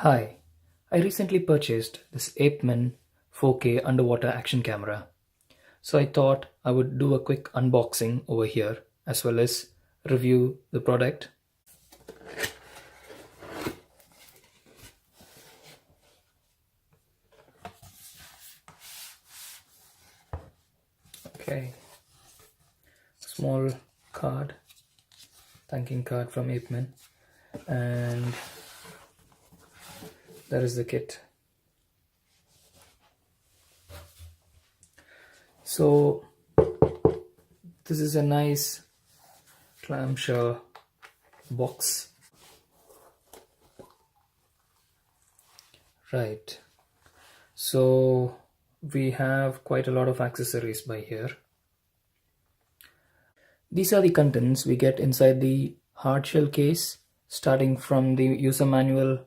Hi, I recently purchased this APEMAN 4K underwater action camera. So I thought I would do a quick unboxing over here as well as review the product. Okay, small card, thanking card from APEMAN, and there is the kit. So this is a nice clamshell box. Right. So we have quite a lot of accessories by here. These are the contents we get inside the hardshell case, starting from the user manual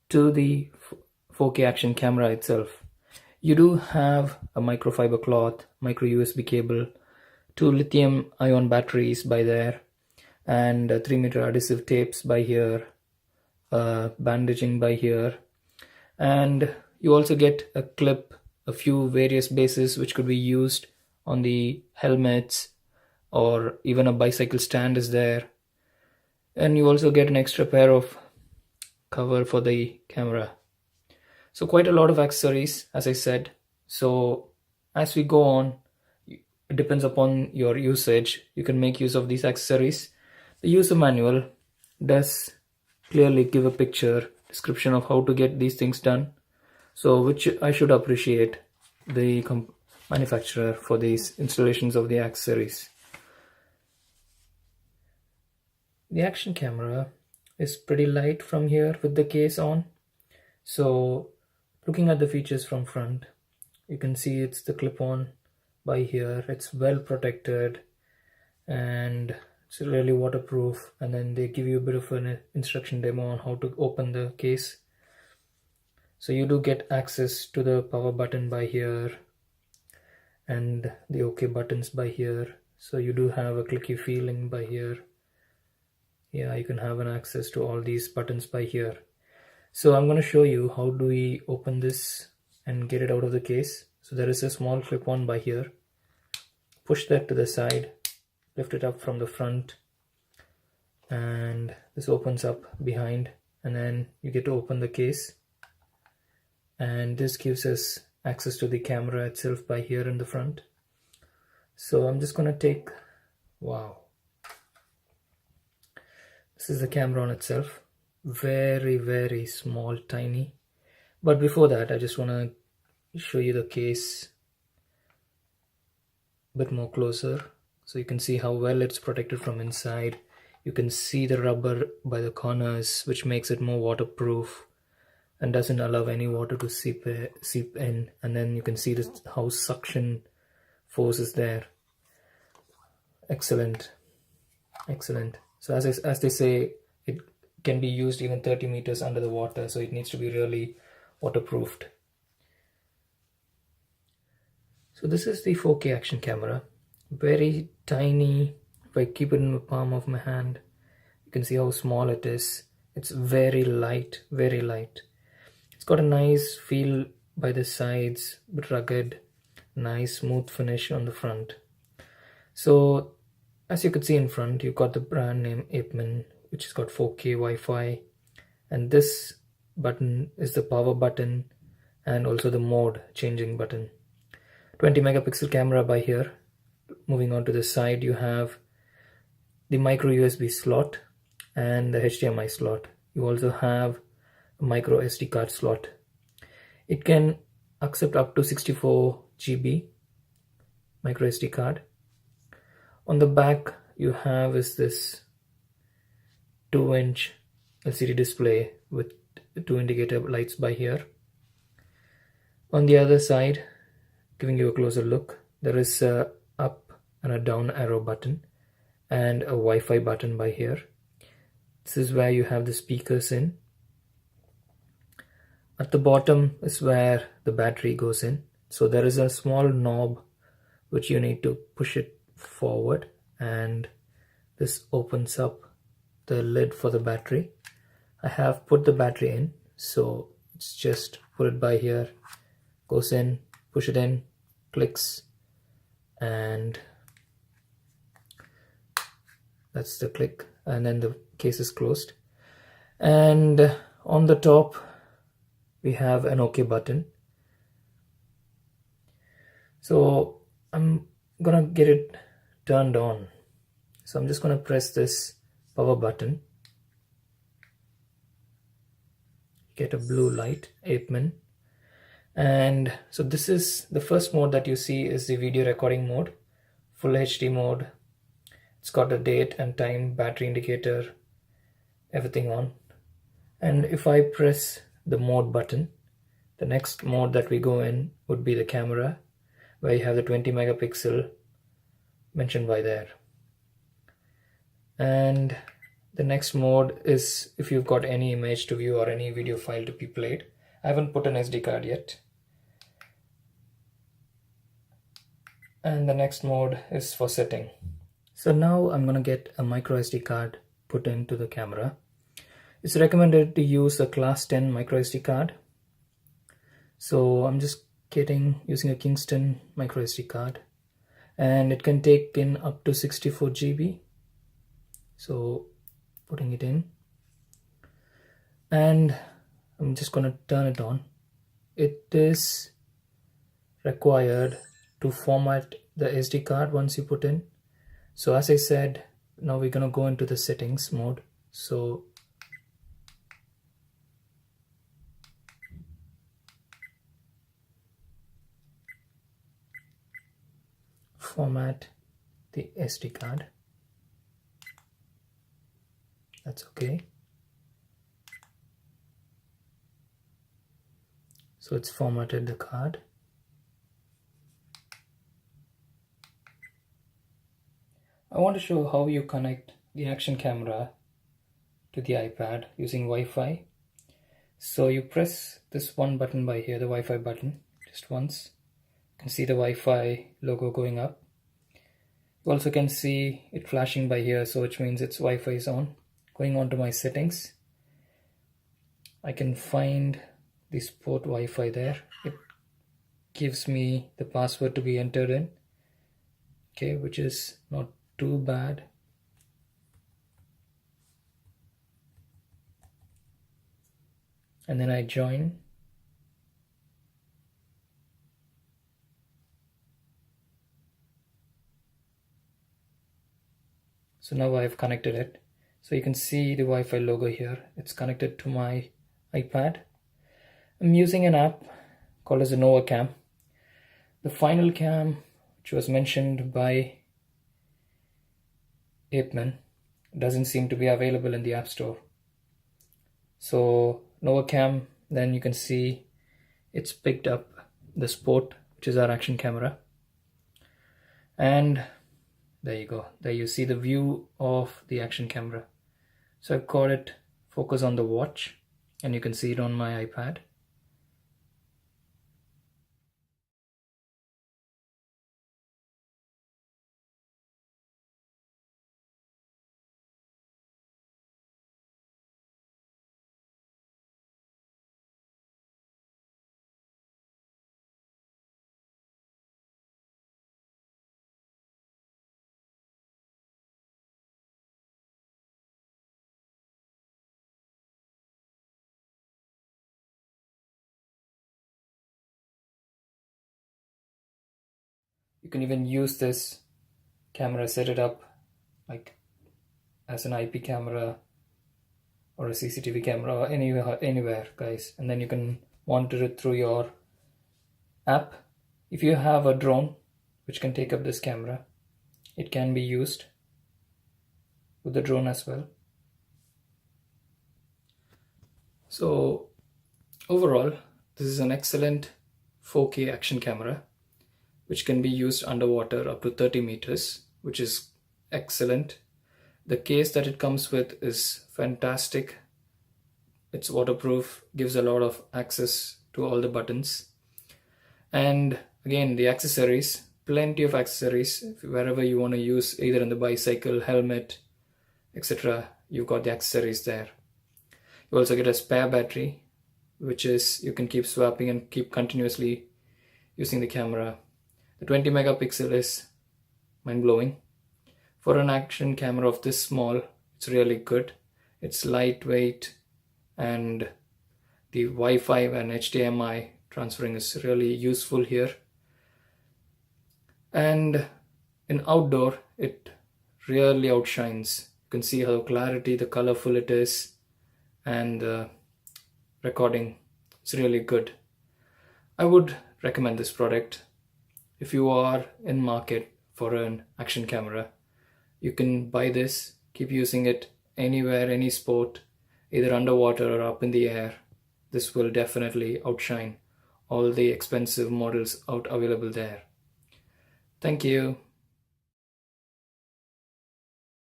to the 4K action camera itself. You do have a microfiber cloth, micro USB cable, 2 lithium ion batteries by there, and 3-meter adhesive tapes by here, bandaging by here, and you also get a clip, a few various bases which could be used on the helmets, or even a bicycle stand is there, and you also get an extra pair of cover for the camera. So quite a lot of accessories, as I said. So as we go on, it depends upon your usage, you can make use of these accessories. The user manual does clearly give a picture description of how to get these things done, so which I should appreciate the manufacturer for these installations of the accessories. The action camera is pretty light from here with the case on. So looking at the features from front, you can see it's the clip-on by here. It's well protected and it's really waterproof, and then they give you a bit of an instruction demo on how to open the case. So you do get access to the power button by here and the OK buttons by here. So you do have a clicky feeling by here. Yeah, you can have an access to all these buttons by here. So I'm going to show you how do we open this and get it out of the case. So there is a small clip-on by here. Push that to the side, lift it up from the front, and this opens up behind, and then you get to open the case, and this gives us access to the camera itself by here in the front. So I'm just going to take, wow, this is the camera on itself, very small, tiny. But before that, I just want to show you the case a bit more closer, so you can see how well it's protected from inside. You can see the rubber by the corners, which makes it more waterproof and doesn't allow any water to seep in. And then you can see this, how suction force is there. Excellent. So as they say, it can be used even 30 meters under the water, so it needs to be really waterproofed. So this is the 4K action camera, very tiny. If I keep it in the palm of my hand, you can see how small it is. It's very light. It's got a nice feel by the sides, but rugged, nice smooth finish on the front. So as you could see in front, you've got the brand name APEMAN, which has got 4K Wi-Fi, and this button is the power button and also the mode changing button. 20 megapixel camera by here. Moving on to the side, you have the micro USB slot and the HDMI slot. You also have a micro SD card slot. It can accept up to 64 GB micro SD card. On the back you have is this 2-inch LCD display with 2 indicator lights by here. On the other side, giving you a closer look, there is a up and a down arrow button and a Wi-Fi button by here. This is where you have the speakers in. At the bottom is where the battery goes in. So there is a small knob which you need to push it forward, and this opens up the lid for the battery. I have put the battery in, so it's just put it by here, goes in, push it in, clicks, and that's the click, and then the case is closed. And on the top we have an OK button. So I'm gonna get it turned on. So I'm just gonna press this power button. Get a blue light, APEMAN. And so this is the first mode that you see is the video recording mode, full HD mode. It's got the date and time, battery indicator, everything on. And if I press the mode button, the next mode that we go in would be the camera, where you have the 20 megapixel mentioned by there. And the next mode is if you've got any image to view or any video file to be played. I haven't put an SD card yet. And the next mode is for setting. So now I'm gonna get a micro SD card put into the camera. It's recommended to use a class 10 micro SD card. So I'm just using a Kingston micro SD card, and it can take in up to 64 GB. So putting it in, and I'm just going to turn it on. It is required to format the SD card once you put in. So as I said, now we're going to go into the settings mode. So format the SD card. That's okay. So it's formatted the card. I want to show how you connect the action camera to the iPad using Wi-Fi. So you press this one button by here, the Wi-Fi button, just once. You can see the Wi-Fi logo going up. You also can see it flashing by here, so which means its Wi-Fi is on. Going on to my settings, I can find the sport Wi-Fi there. It gives me the password to be entered in, okay, which is not too bad. And then I join. So now I've connected it. So you can see the Wi-Fi logo here. It's connected to my iPad. I'm using an app called as a NovaCam. The finalcam, which was mentioned by APEMAN, doesn't seem to be available in the App Store. So NovaCam, then you can see it's picked up the Sport, which is our action camera. And there you go. There you see the view of the action camera. So I've got it focus on the watch, and you can see it on my iPad. You can even use this camera, set it up like as an IP camera or a CCTV camera or anywhere guys, and then you can monitor it through your app. If you have a drone which can take up this camera, it can be used with the drone as well. So overall, this is an excellent 4K action camera which can be used underwater up to 30 meters, which is excellent. The case that it comes with is fantastic. It's waterproof, gives a lot of access to all the buttons. And again, the accessories, plenty of accessories. Wherever you want to use, either in the bicycle, helmet, etc., you've got the accessories there. You also get a spare battery which is you can keep swapping and keep continuously using the camera. The 20 megapixel is mind-blowing. For an action camera of this small, it's really good. It's lightweight, and the Wi-Fi and HDMI transferring is really useful here. And in outdoor, it really outshines. You can see how clarity, the colorful it is, and the recording is really good. I would recommend this product. If you are in market for an action camera, you can buy this, keep using it anywhere, any sport, either underwater or up in the air. This will definitely outshine all the expensive models out available there. Thank you.